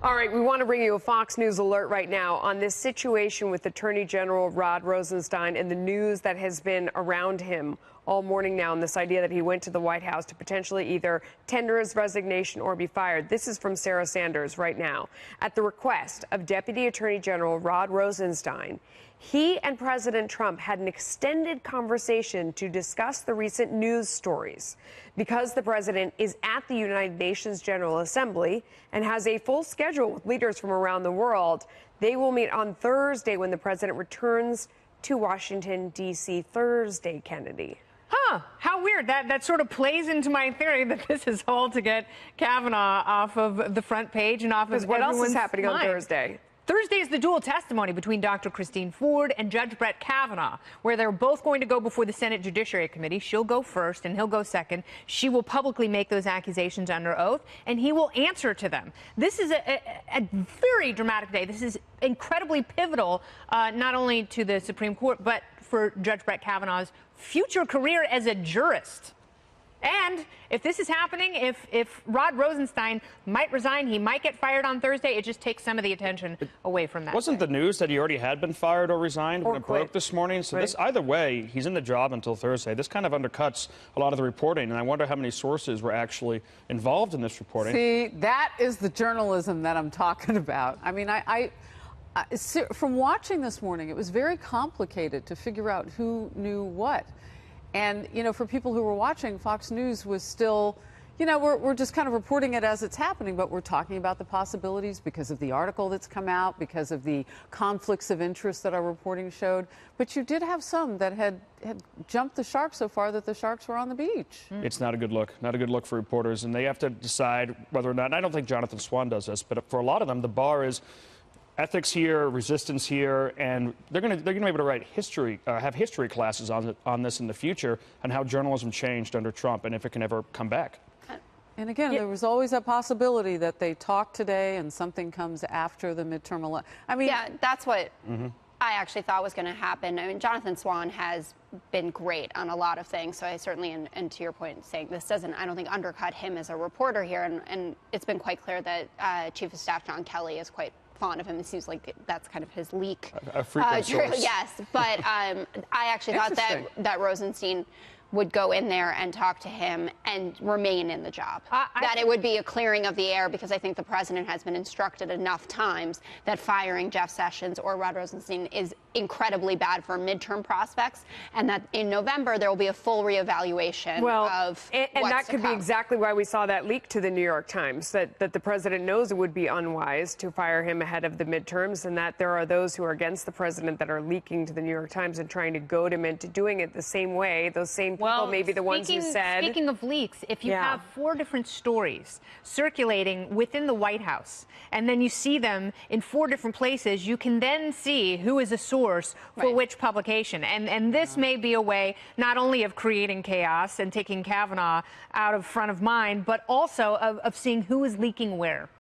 All right, we want to bring you a Fox News alert right now on this situation with Attorney General Rod Rosenstein and the news that has been around him all morning now, and this idea that he went to the White House to potentially either tender his resignation or be fired. This is from Sarah Sanders right now. At the request of Deputy Attorney General Rod Rosenstein, he and President Trump had an extended conversation to discuss the recent news stories. Because the president is at the United Nations General Assembly and has a full schedule with leaders from around the world, they will meet on Thursday when the president returns to Washington, D.C. Thursday, Kennedy. Huh, how weird. That sort of plays into my theory that this is all to get Kavanaugh off of the front page and off of what else everyone's is happening mind. on Thursday? Thursday is the dual testimony between Dr. Christine Ford and Judge Brett Kavanaugh, where they're both going to go before the Senate Judiciary Committee. She'll go first and he'll go second. She will publicly make those accusations under oath, and he will answer to them. This is a very dramatic day. This is incredibly pivotal, not only to the Supreme Court, but for Judge Brett Kavanaugh's future career as a jurist. And if this is happening, if Rod Rosenstein might resign, he might get fired on Thursday, it just takes some of the attention away from that. Wasn't the news that he already had been fired or resigned when it broke this morning? So this, either way, he's in the job until Thursday. This kind of undercuts a lot of the reporting, and I wonder how many sources were actually involved in this reporting. See, that is the journalism that I'm talking about. I mean, from watching this morning, it was very complicated to figure out who knew what. And, you know, for people who were watching, Fox News was still, you know, we're just kind of reporting it as it's happening, but we're talking about the possibilities because of the article that's come out, because of the conflicts of interest that our reporting showed. But you did have some that had jumped the shark so far that the sharks were on the beach. It's not a good look. Not a good look for reporters. And they have to decide whether or not, and I don't think Jonathan Swan does this, but for a lot of them, the bar is ethics here, resistance here, and they're going to be able to write history, have history classes on this in the future, and how journalism changed under Trump, and if it can ever come back. And again, there was always a possibility that they talk today and something comes after the midterm election. I mean, yeah, that's what I actually thought was going to happen. I mean, Jonathan Swan has been great on a lot of things, so I certainly, and to your point, saying this doesn't, I don't think, undercut him as a reporter here, and it's been quite clear that Chief of Staff John Kelly is quite fond of him. It seems like that's kind of his leak. A frequent source. Yes, but I actually thought that Rosenstein would go in there and talk to him and remain in the job. That it would be a clearing of the air, because I think the president has been instructed enough times that firing Jeff Sessions or Rod Rosenstein is incredibly bad for midterm prospects, and that in November there will be a full reevaluation of and that could be exactly why we saw that leak to the New York Times, that the president knows it would be unwise to fire him ahead of the midterms, and that there are those who are against the president that are leaking to the New York Times and trying to goad him into doing it the same way. Those same people may be the ones who said. Speaking of leaks, if you have 4 different stories circulating within the White House, and then you see them in 4 different places, you can then see who is a source for which publication. And this may be a way not only of creating chaos and taking Kavanaugh out of front of mind, but also of seeing who is leaking where.